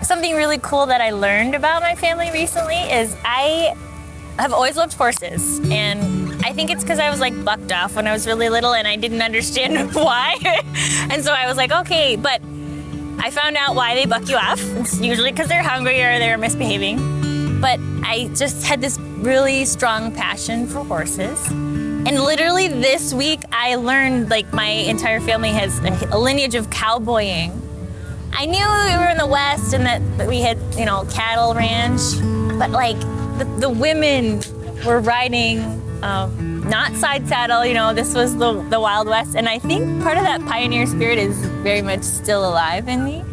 Something really cool that I learned about my family recently is I have always loved horses, and I think it's because I was like bucked off when I was really little and I didn't understand why. And so I was like, okay, but I found out why they buck you off. It's usually because they're hungry or they're misbehaving. But I just had this really strong passion for horses. And literally this week I learned like my entire family has a lineage of cowboying. I knew we were in the West and that we had, cattle ranch, but like the women were riding not side saddle, this was the Wild West. And I think part of that pioneer spirit is very much still alive in me.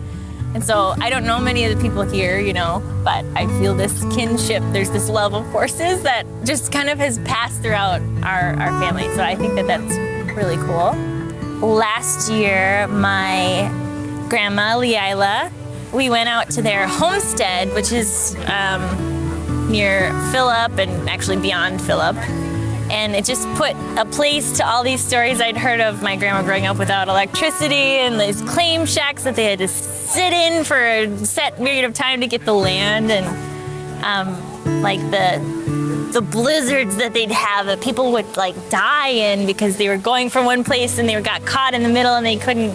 And so I don't know many of the people here, but I feel this kinship. There's this love of horses that just kind of has passed throughout our family. So I think that that's really cool. Last year, my grandma, Leila, we went out to their homestead, which is near Phillip and actually beyond Phillip. And it just put a place to all these stories I'd heard of my grandma growing up without electricity and these claim shacks that they had to sit in for a set period of time to get the land, and like the blizzards that they'd have that people would like die in because they were going from one place and they got caught in the middle and they couldn't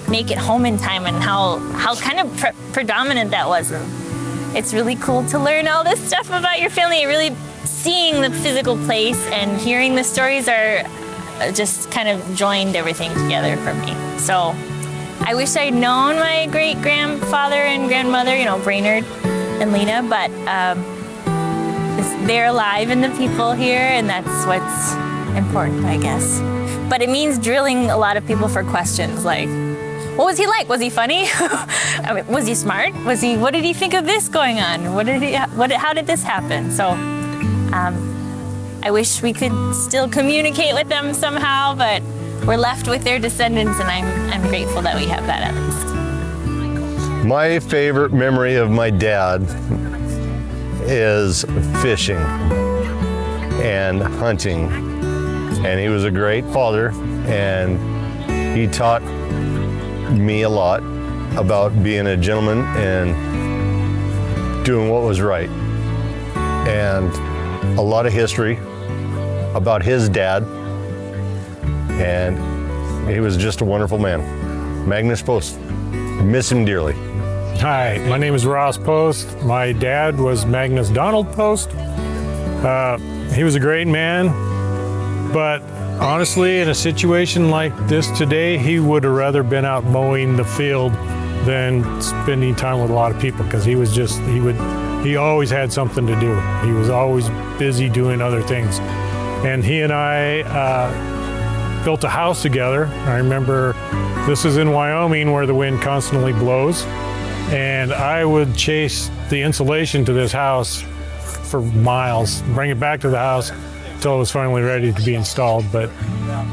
make it home in time, and how kind of predominant that was. And it's really cool to learn all this stuff about your family. Really seeing the physical place and hearing the stories are just kind of joined everything together for me. So I wish I'd known my great-grandfather and grandmother, Brainerd and Lena, but they're alive in the people here, and that's what's important, I guess. But it means drilling a lot of people for questions like, what was he like? Was he funny? Was he smart? What did he think of this going on? How did this happen? So I wish we could still communicate with them somehow, but we're left with their descendants, and I'm grateful that we have that at least. My favorite memory of my dad is fishing and hunting. And he was a great father, and he taught me a lot about being a gentleman and doing what was right. And a lot of history about his dad, and he was just a wonderful man. Magnus Poste, miss him dearly. Hi, my name is Ross Poste. My dad was Magnus Donald Poste. He was a great man, but honestly, in a situation like this today, he would have rather been out mowing the field than spending time with a lot of people, because he always had something to do. He was always busy doing other things. And he and I built a house together. I remember this is in Wyoming where the wind constantly blows. And I would chase the insulation to this house for miles, bring it back to the house until it was finally ready to be installed. But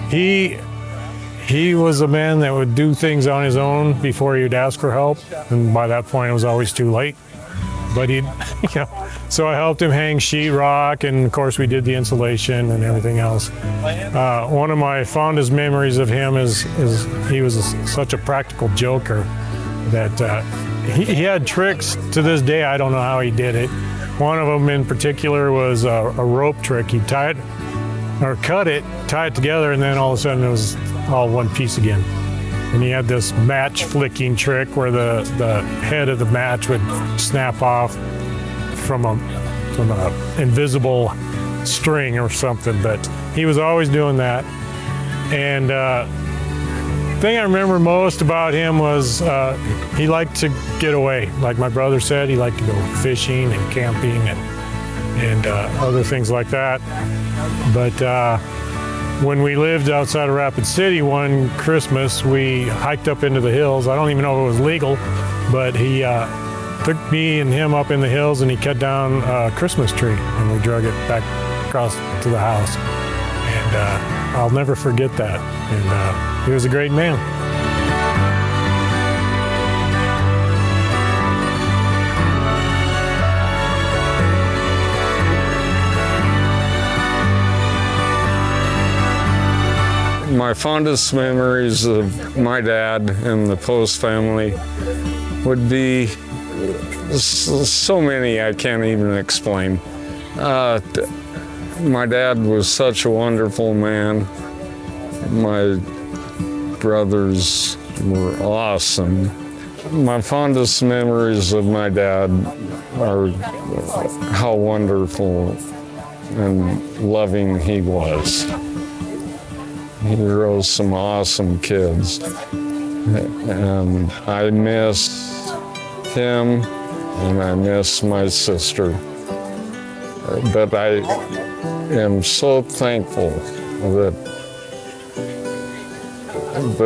he was a man that would do things on his own before he'd ask for help. And by that point, it was always too late. But so I helped him hang sheetrock, and of course we did the insulation and everything else. One of my fondest memories of him is he was such a practical joker that he had tricks to this day. I don't know how he did it. One of them in particular was a rope trick. He'd tie it or cut it, tie it together, and then all of a sudden it was all one piece again. And he had this match flicking trick where the head of the match would snap off from a invisible string or something. But he was always doing that. And the thing I remember most about him was he liked to get away. Like my brother said, he liked to go fishing and camping and other things like that. But when we lived outside of Rapid City one Christmas, we hiked up into the hills. I don't even know if it was legal, but he took me and him up in the hills, and he cut down a Christmas tree, and we drug it back across to the house. And I'll never forget that. And he was a great man. My fondest memories of my dad and the Poste family would be so many I can't even explain. My dad was such a wonderful man. My brothers were awesome. My fondest memories of my dad are how wonderful and loving he was. He raised some awesome kids. And I miss him and I miss my sister. But I am so thankful that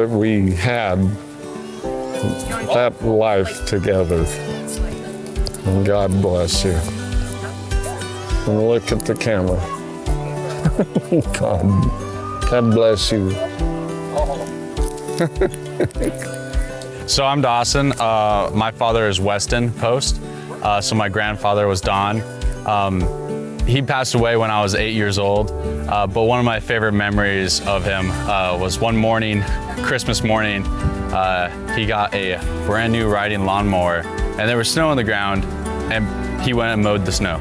we had that life together. And God bless you. And look at the camera. God bless you. So I'm Dawson. My father is Weston Poste. So my grandfather was Don. He passed away when I was 8 years old. But one of my favorite memories of him was one morning, Christmas morning, he got a brand new riding lawnmower and there was snow on the ground and he went and mowed the snow.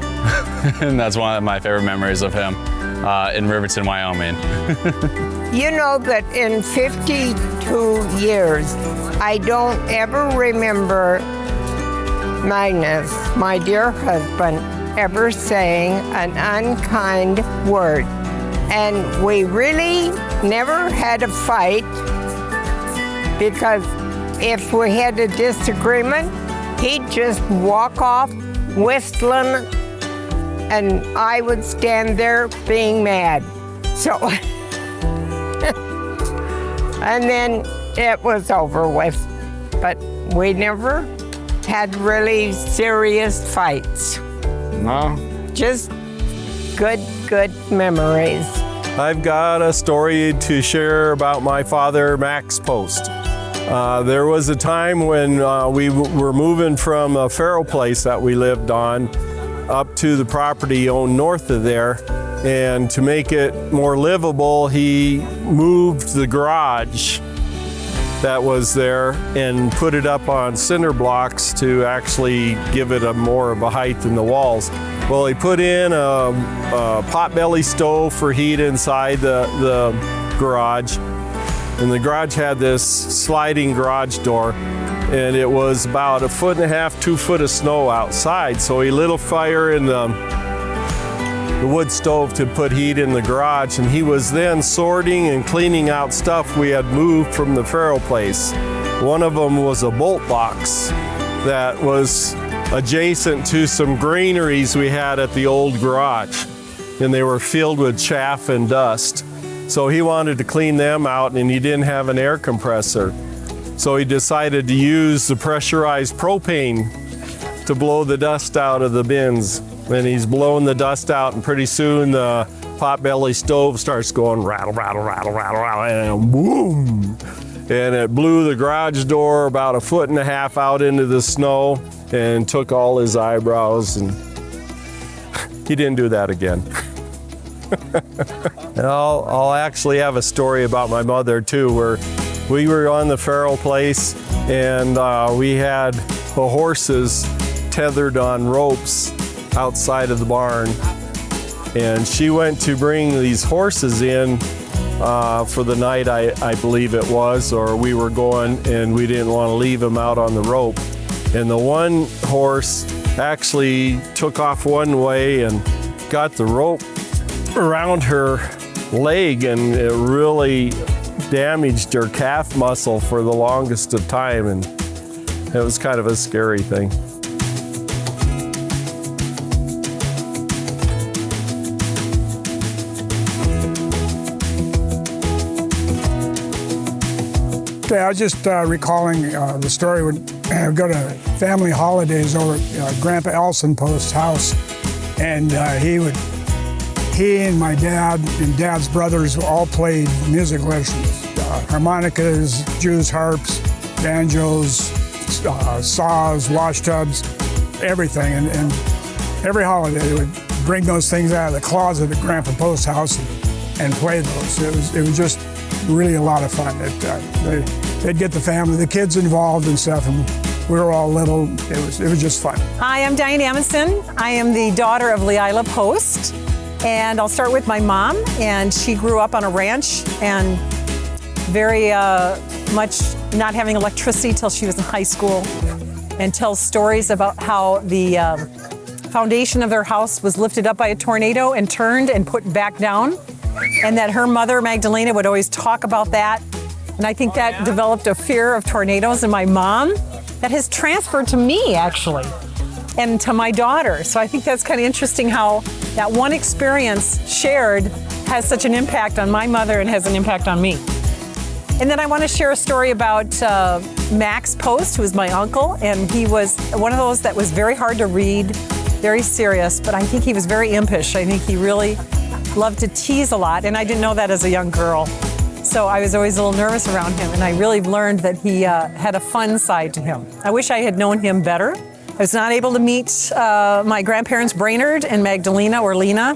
And that's one of my favorite memories of him in Riverton, Wyoming. You know that in 52 years, I don't ever remember Magnus, my dear husband, ever saying an unkind word. And we really never had a fight because if we had a disagreement, he'd just walk off whistling and I would stand there being mad. So, and then it was over with. But we never had really serious fights. No? Just good memories. I've got a story to share about my father, Max Poste. There was a time when we were moving from a Faro place that we lived on up to the property owned north of there. And to make it more livable, he moved the garage that was there and put it up on cinder blocks to actually give it more of a height in the walls. Well, he put in a potbelly stove for heat inside the garage. And the garage had this sliding garage door, and it was about 1.5 feet, 2 feet of snow outside. So he lit a fire in the wood stove to put heat in the garage, and he was then sorting and cleaning out stuff we had moved from the Faro place. One of them was a bolt box that was adjacent to some granaries we had at the old garage, and they were filled with chaff and dust. So he wanted to clean them out, and he didn't have an air compressor. So he decided to use the pressurized propane to blow the dust out of the bins. And he's blowing the dust out, and pretty soon the potbelly stove starts going rattle, rattle, rattle, rattle, rattle, and boom! And it blew the garage door about 1.5 feet out into the snow and took all his eyebrows, and he didn't do that again. And I'll actually have a story about my mother too, where we were on the Faro place and we had the horses tethered on ropes outside of the barn. And she went to bring these horses in for the night, I believe it was, or we were going and we didn't want to leave them out on the rope. And the one horse actually took off one way and got the rope around her leg, and it really damaged her calf muscle for the longest of time, and it was kind of a scary thing. I was just recalling the story when I go to family holidays over at Grandpa Elson Post's house, and he and my dad and dad's brothers all played music instruments, harmonicas, Jews harps, banjos, saws, wash tubs, everything. And every holiday they would bring those things out of the closet at Grandpa Post's house and play those. It was just really a lot of fun. They'd get the family, the kids involved and stuff, and we were all little. It was just fun. Hi, I'm Diane Amundsen. I am the daughter of Leila Post. And I'll start with my mom. And she grew up on a ranch and very much not having electricity till she was in high school, and tells stories about how the foundation of their house was lifted up by a tornado and turned and put back down. And that her mother, Magdalena, would always talk about that. And I think that developed a fear of tornadoes in my mom that has transferred to me, actually, and to my daughter. So I think that's kind of interesting how that one experience shared has such an impact on my mother and has an impact on me. And then I want to share a story about Max Post, who was my uncle, and he was one of those that was very hard to read, very serious, but I think he was very impish. I think he really loved to tease a lot, and I didn't know that as a young girl. So I was always a little nervous around him, and I really learned that he had a fun side to him. I wish I had known him better. I was not able to meet my grandparents, Brainerd and Magdalena or Lena.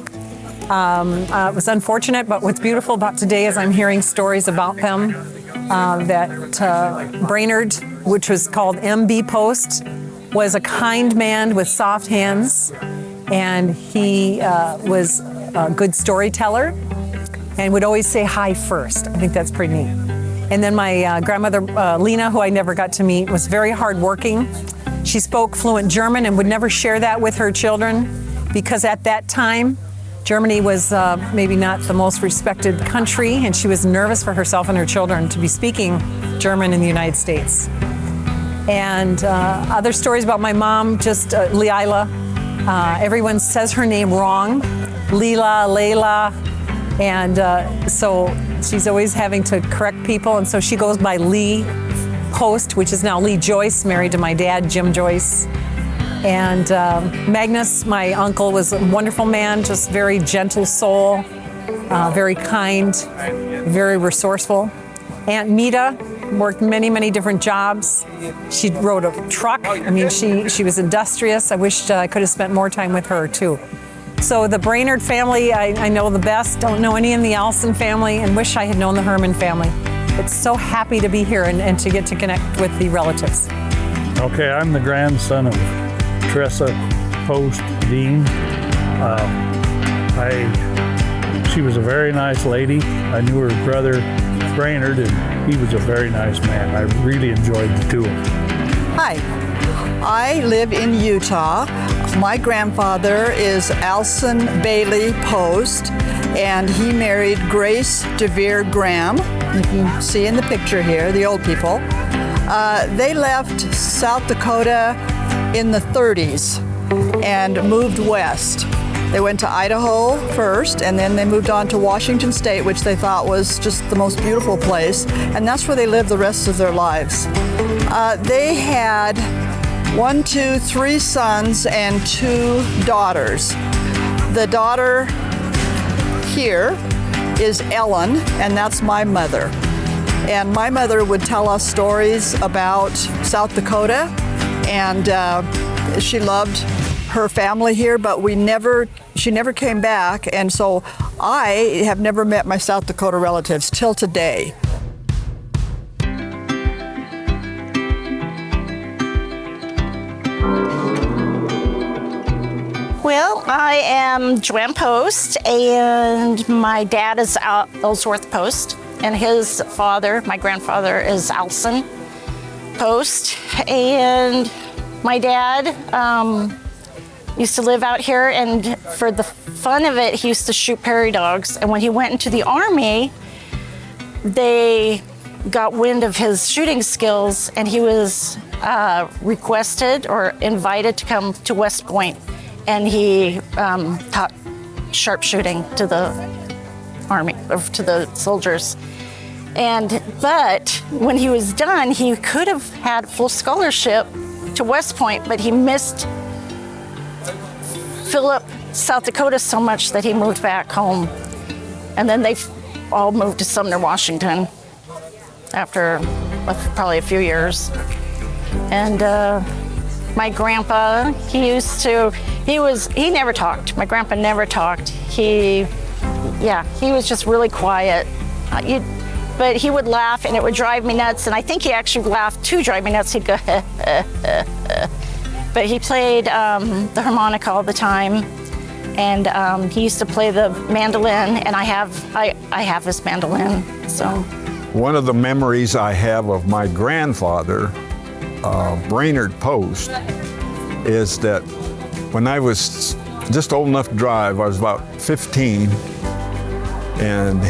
It was unfortunate, but what's beautiful about today is I'm hearing stories about them. That Brainerd, which was called MB Post, was a kind man with soft hands, and he was a good storyteller and would always say hi first. I think that's pretty neat. And then my grandmother, Lena, who I never got to meet, was very hardworking. She spoke fluent German and would never share that with her children because at that time, Germany was maybe not the most respected country, and she was nervous for herself and her children to be speaking German in the United States. And other stories about my mom, just Leila. Everyone says her name wrong, Leila, and so she's always having to correct people, and so she goes by Lee Post, which is now Lee Joyce, married to my dad, Jim Joyce. And Magnus, my uncle, was a wonderful man, just very gentle soul, very kind, very resourceful. Aunt Mita worked many, many different jobs. She rode a truck. I mean, she was industrious. I wish I could have spent more time with her, too. So the Brainerd family, I know the best. Don't know any in the Allison family, and wish I had known the Herman family. But so happy to be here and to get to connect with the relatives. Okay, I'm the grandson of Teresa Post Dean. She was a very nice lady. I knew her brother Brainerd, and he was a very nice man. I really enjoyed the two of them. Hi, I live in Utah. My grandfather is Alson Bailey Post, and he married Grace DeVere Graham. You can see in the picture here, the old people. They left South Dakota in the 30s and moved west. They went to Idaho first, and then they moved on to Washington State, which they thought was just the most beautiful place, and that's where they lived the rest of their lives. They had 3 sons and 2 daughters. The daughter here is Ellen, and that's my mother. And my mother would tell us stories about South Dakota, and she loved her family here, but she never came back, and so I have never met my South Dakota relatives till today. Well, I am Joanne Post, and my dad is Ellsworth Post, and his father, my grandfather, is Alson Post, and my dad used to live out here, and for the fun of it, he used to shoot prairie dogs, and when he went into the Army, they got wind of his shooting skills, and he was requested or invited to come to West Point, and he taught sharpshooting to the Army, or to the soldiers. But when he was done, he could have had full scholarship to West Point, but he missed Philip, South Dakota so much that he moved back home. And then they all moved to Sumner, Washington after probably a few years. And my grandpa, he never talked. My grandpa never talked. He was just really quiet. but he would laugh and it would drive me nuts. And I think he actually laughed to drive me nuts. He'd go, But he played the harmonica all the time. And he used to play the mandolin, and I have his mandolin, so. One of the memories I have of my grandfather, Brainerd Post, is that when I was just old enough to drive, I was about 15, and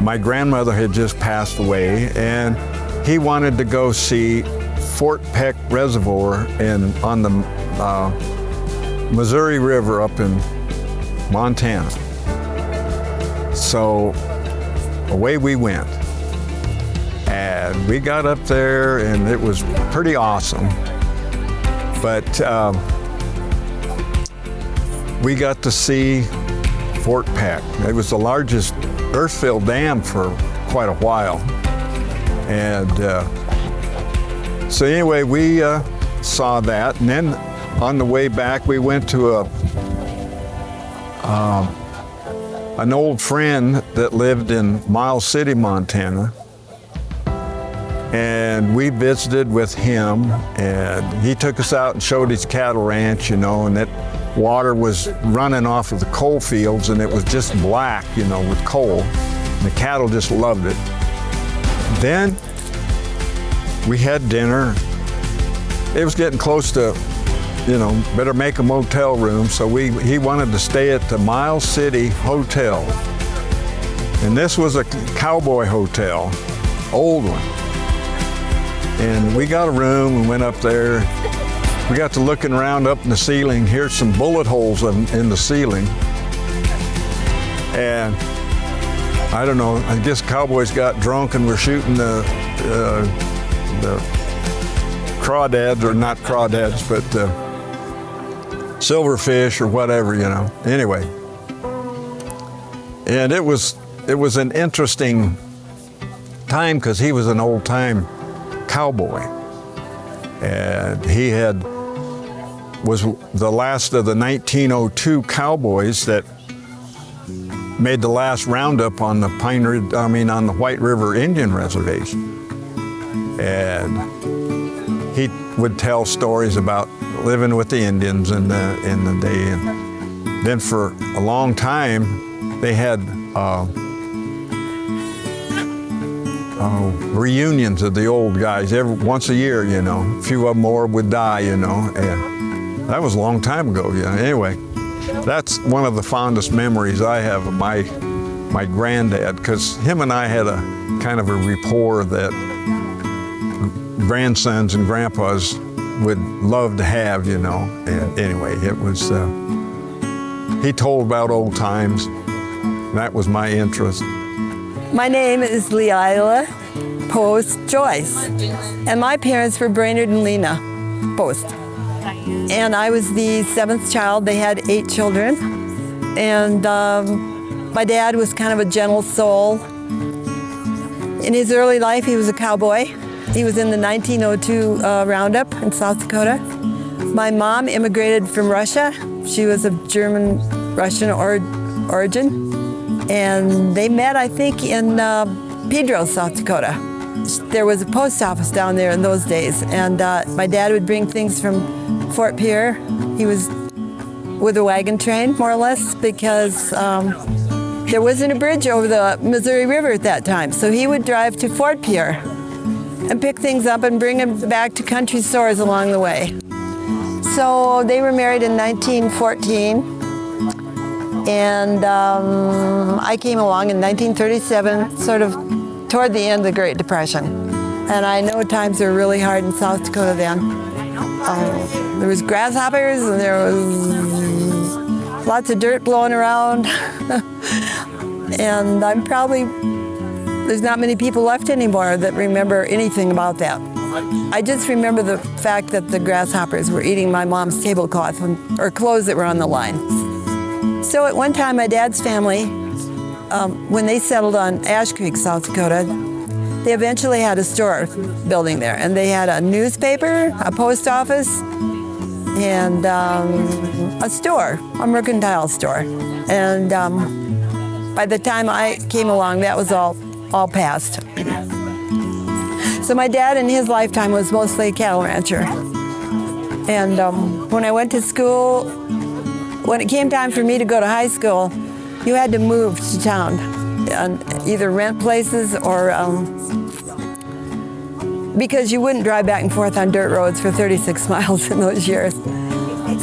my grandmother had just passed away, and he wanted to go see Fort Peck Reservoir on the Missouri River up in Montana. So away we went. And we got up there and it was pretty awesome. But we got to see Fort Peck. It was the largest earth-filled dam for quite a while. And so anyway, we saw that. And then on the way back, we went to an old friend that lived in Miles City, Montana, and we visited with him, and he took us out and showed his cattle ranch, and that water was running off of the coal fields, and it was just black, with coal, and the cattle just loved it. Then we had dinner. It was getting close to better make a motel room. So he wanted to stay at the Miles City Hotel. And this was a cowboy hotel, old one. And we got a room and went up there. We got to looking around up in the ceiling. Here's some bullet holes in the ceiling. And I don't know, I guess cowboys got drunk and were shooting the crawdads, or not crawdads, but silverfish or whatever, Anyway, and it was an interesting time because he was an old-time cowboy, and he was the last of the 1902 cowboys that made the last roundup on the on the White River Indian Reservation, and he would tell stories about living with the Indians in the day. And then for a long time, they had reunions of the old guys once a year, A few of them more would die, And that was a long time ago, Anyway, that's one of the fondest memories I have of my granddad, because him and I had a kind of a rapport that grandsons and grandpas would love to have, And anyway, it was, he told about old times. That was my interest. My name is Leila Post Joyce, and my parents were Brainerd and Lena Post. And I was the 7th child. They had 8 children. And my dad was kind of a gentle soul. In his early life, he was a cowboy. He was in the 1902 roundup in South Dakota. My mom immigrated from Russia. She was of German-Russian origin. And they met, I think, in Pedro, South Dakota. There was a post office down there in those days. And my dad would bring things from Fort Pierre. He was with a wagon train, more or less, because there wasn't a bridge over the Missouri River at that time. So he would drive to Fort Pierre and pick things up and bring them back to country stores along the way. So they were married in 1914, and I came along in 1937, sort of toward the end of the Great Depression. And I know times were really hard in South Dakota then. There was grasshoppers, and there was lots of dirt blowing around. And there's not many people left anymore that remember anything about that. I just remember the fact that the grasshoppers were eating my mom's tablecloth or clothes that were on the line. So at one time, my dad's family, when they settled on Ash Creek, South Dakota, they eventually had a store building there. And they had a newspaper, a post office, and a store, a mercantile store. And by the time I came along, that was all all passed. So my dad in his lifetime was mostly a cattle rancher. And when I went to school, when it came time for me to go to high school, you had to move to town and either rent places or because you wouldn't drive back and forth on dirt roads for 36 miles in those years.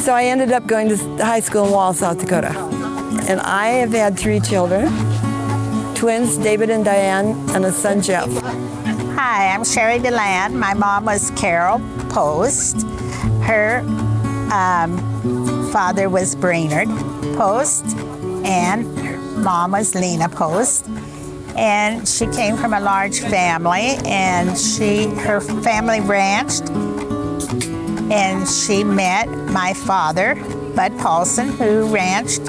So I ended up going to high school in Wall, South Dakota. And I have had 3 children, twins, David and Diane, and a son, Jeff. Hi, I'm Sherry DeLand. My mom was Carol Post. Her father was Brainerd Post, and mom was Lena Post. And she came from a large family, and her family ranched, and she met my father, Bud Paulson, who ranched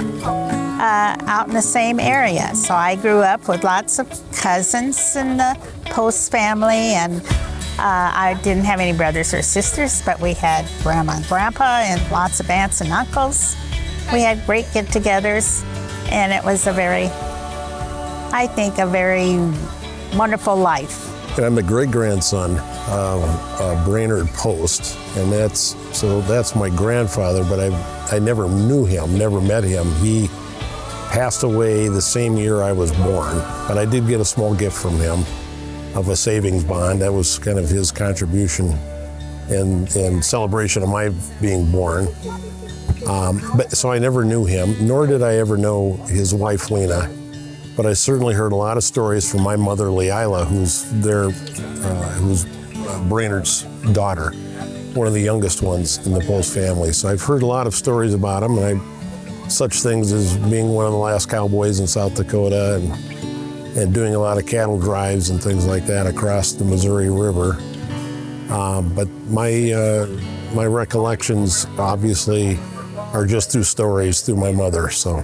out in the same area. So I grew up with lots of cousins in the Post family, and I didn't have any brothers or sisters, but we had grandma and grandpa and lots of aunts and uncles. We had great get-togethers, and it was a very wonderful life. And I'm the great-grandson of Brainerd Post, and that's my grandfather, but I never knew him, never met him. He passed away the same year I was born, but I did get a small gift from him of a savings bond. That was kind of his contribution in celebration of my being born. So I never knew him, nor did I ever know his wife, Lena. But I certainly heard a lot of stories from my mother, Leila, who's Brainerd's daughter, one of the youngest ones in the Post family. So I've heard a lot of stories about him, and such things as being one of the last cowboys in South Dakota and doing a lot of cattle drives and things like that across the Missouri River. But my recollections obviously are just through stories through my mother. So.